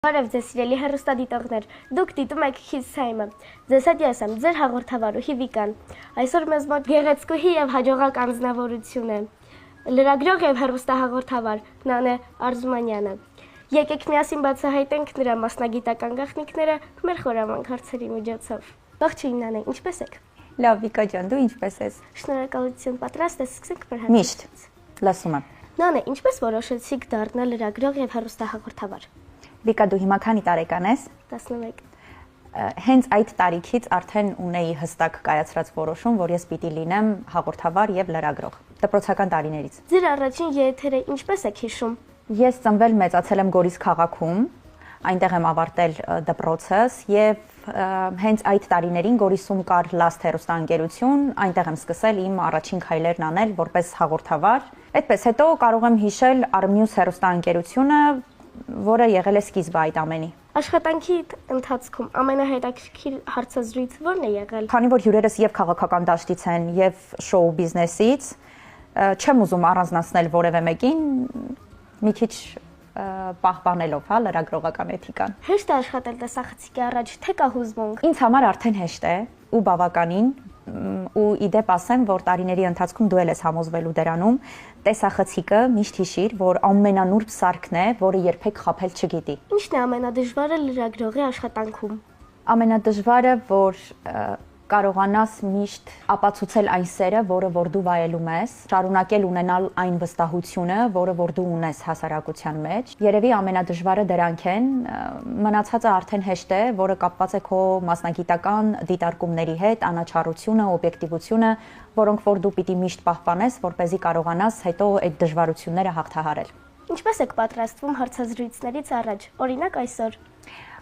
Բարև ձեզ սիրելի հեռուստադիտողներ, դուք դիտում եք Kids Time-ը։ Ձեզ հետ ես եմ, ձեր հաղորդավարուհի Վիկան։ Այսօր մեզ մոտ գեղեցկուհի եւ հաջողակ անձնավորություն է։ Լրագրող եւ հեռուստահաղորդավար Նանե Արզումանյանը։ Եկեք միասին բացահայտենք նրա մասնագիտական գաղտնիքները մեր խորամանկ հարցերի միջոցով։ Ողջույն Նանե, ինչպե՞ս եք։ Լավ, Վիկա ջան, դու ինչպե՞ս ես։ Շնորհակալություն, պատրաստ ես, սկսենք բռնի։ Միշտ, լսում եմ։ Նանե, ինչպես որոշեցիք դառնալ լրագրող եւ հեռուստահաղորդավար։ Վիկա, դու հիմա քանի տարեկան ես։ 11։ Հենց այդ տարիքից արդեն ունեի հստակ կայացրած որոշում, որ ես պիտի լինեմ հաղորդավար եւ լրագրող։ Դպրոցական տարիներից։ Ձեր առաջին եթերը ինչպես եք հիշում։ Ես ծնվել մեծացել եմ Գորիս քաղաքում, այնտեղ եմ ավարտել դպրոցս եւ հենց այդ տարիներին Գորիսում կար Last հեռուստաընկերություն, այնտեղ եմ սկսել իմ առաջին քայլերն անել որպես հաղորդավար։ Այդպես հետո կարող եմ հիշել Armnews հեռուստաընկերությունը, որը եղել է սկիզբը այդ ամենի։ Աշխատանքի ընթացքում ամենահետաքրքիր հարցազրույցը ո՞րն է եղել։ Քանի որ հյուրերս եւ քաղաքական դաշտից են եւ շոու բիզնեսից, չեմ ուզում առանձնացնել որևէ մեկին, մի քիչ պահպանելով, հա, լրագրողական էթիկան։ Հեշտ է աշխատել տեսախցիկի առաջ, թե կա հուզմունք։ Ինձ համար արդեն հեշտ է ու բավականին, ու իդեպ ասեմ, որ տարիների ընթացքում դու ես համոզվելու դրանում, տեսախցիկը միշտ հիշիր, որ ամենանուրբ սարքն է, որը երբեք խաբել չգիտի։ Ինչն է ամենադժվարը լրագրողի աշխատանքում։ Ամենադժվարը, որ կարողանաս միշտ ապացուցել այն սերը, որը որ դու վայելում ես, շարունակել ունենալ այն վստահությունը, որը որ դու ունես հասարակության մեջ։ Երևի ամենադժվարը դրանք են, մնացածը արդեն հեշտ է, որը կապված է քո մասնագիտական դիտարկումների հետ, անաչառությունը, օբյեկտիվությունը, որոնք որ դու պիտի միշտ պահպանես, որպեսզի կարողանաս հետո այդ դժվարությունները հաղթահարել։ Ինչպես եք պատրաստվում հարցազրույցներից առաջ, օրինակ այսօր։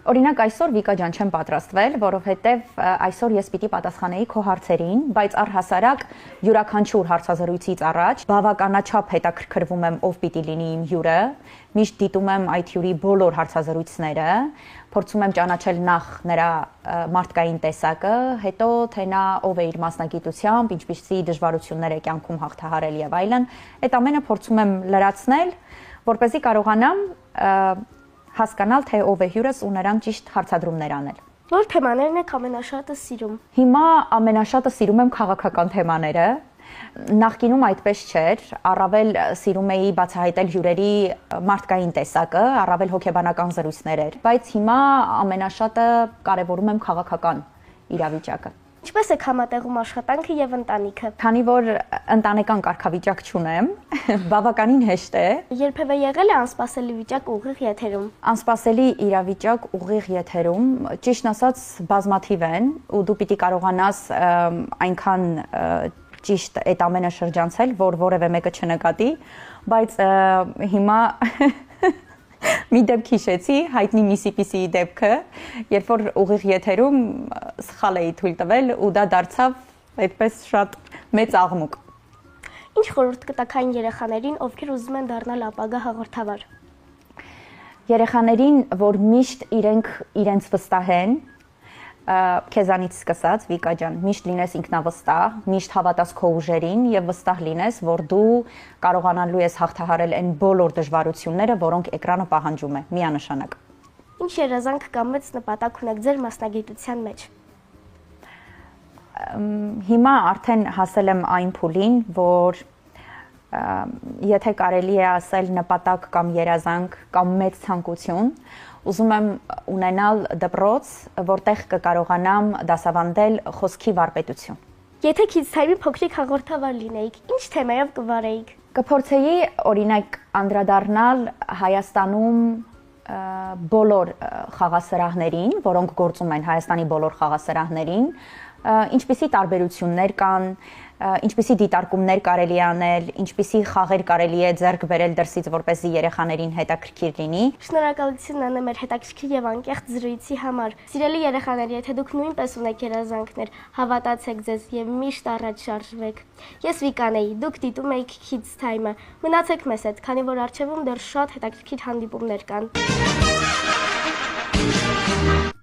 Օրինակ այսօր Վիկա ջան չեմ պատրաստվել, որովհետև այսօր ես պիտի պատասխանեի քո հարցերին, բայց առհասարակ յուրաքանչյուր հարցազրույցից առաջ բավականաչափ հետաքրքրվում եմ ով պիտի լինի իմ հյուրը, միշտ դիտում եմ այդ հյուրի բոլոր հարցազրույցները, փորձում եմ ճանաչել նախ նրա մարդկային տեսակը, հետո թե նա ով է իր մասնագիտությամբ, ինչպիսի դժվարություններ է կյանքում հաղթահարել եւ այլն, այդ ամենը փորձում եմ լրացնել, որպեսզի կարողանամ հասկանալ, թե ով է հյուրս ու նրան ճիշտ հարցադրումներ անել։ Որ թեմաներն եք ամենաշատը սիրում։ Հիմա ամենաշատը սիրում եմ քաղաքական թեմաները։ Նախկինում այդպես չէր, առավել սիրում էի բացահայտել հյուրերի մարդկային տեսակը, առավել հոգեբանական զրույցներ էր, բայց հիմա ամենաշատը կարևորում եմ քաղաքական իրավիճակը։ Ինչպես եք համատեղում աշխատանքը եւ ընտանիքը։ Քանի որ ընտանեկան կարգավիճակ չունեմ, բավականին հեշտ է։ Երբևէ եղել է անսպասելի վիճակ ուղիղ եթերում։ Անսպասելի իրավիճակ ուղիղ եթերում, ճիշտն ասած, բազմաթիվ են, ու դու պիտի կարողանաս այնքան ճիշտ այդ ամենը շրջանցել, որ որևէ մեկը չնկատի, բայց հիմա մի դեպք հիշեցի, հայտնի Միսսիպիսիի դեպքը, երբ որ ուղիղ եթերում սխալ էի թույլ տվել ու դա դարձավ այդպես շատ մեծ աղմուկ։ Ինչ խորհուրդ կտաք այն երեխաներին, ովքեր ուզում են դառնալ ապագա հաղորդավար։ Երեխաներին, որ միշտ իրենց վստահեն, քեզանից սկսած, Վիկա ջան, միշտ լինես ինքնավստահ, միշտ հավատաս քո ուժերին եւ վստահ լինես, որ դու կարողանալու ես հաղթահարել այն բոլոր դժվարությունները, որոնք էկրանը պահանջում է, միանշանակ։ Ինչ երազանք կամ մեծ նպատակ ունեք ձեր մասնագիտության մեջ։ Հիմա արդեն հասել եմ այն փուլին, որ եթե կարելի է ասել նպատակ կամ երազանք կամ մեծ ցանկություն, ուզում եմ ունենալ դպրոց, որտեղ կկարողանամ դասավանդել խոսքի վարպետություն։ Եթե Kids Time-ի փոքրիկ հաղորդավար լինեիք, ինչ թեմայով կվարեիք։ Կփորձեի օրինակ անդրադառնալ Հայաստանում բոլոր խաղասրահներին, որոնք գործում են Հայաստանի բոլոր խաղասրահներին, ինչպիսի տարբերություններ կան, ինչպիսի դիտարկումներ կարելի է անել, ինչպիսի խաղեր կարելի է ձեռք բերել դրսից, որպեսզի երեխաներին հետաքրքիր լինի։ Շնորհակալություն Աննե մեր հետաքրքիր եւ անկեղծ զրույցի համար։ Սիրելի երեխաներ, եթե դուք նույնպես ունեք երազանքներ, հավատացեք ձեզ եւ միշտ առաջ շարժվեք։ Ես Վիկան էի, դուք դիտում եք Kids Time-ը։ Մնացեք մեզ հետ, քանի որ առջևում դեռ շատ հետաքրքիր հանդիպումներ կան։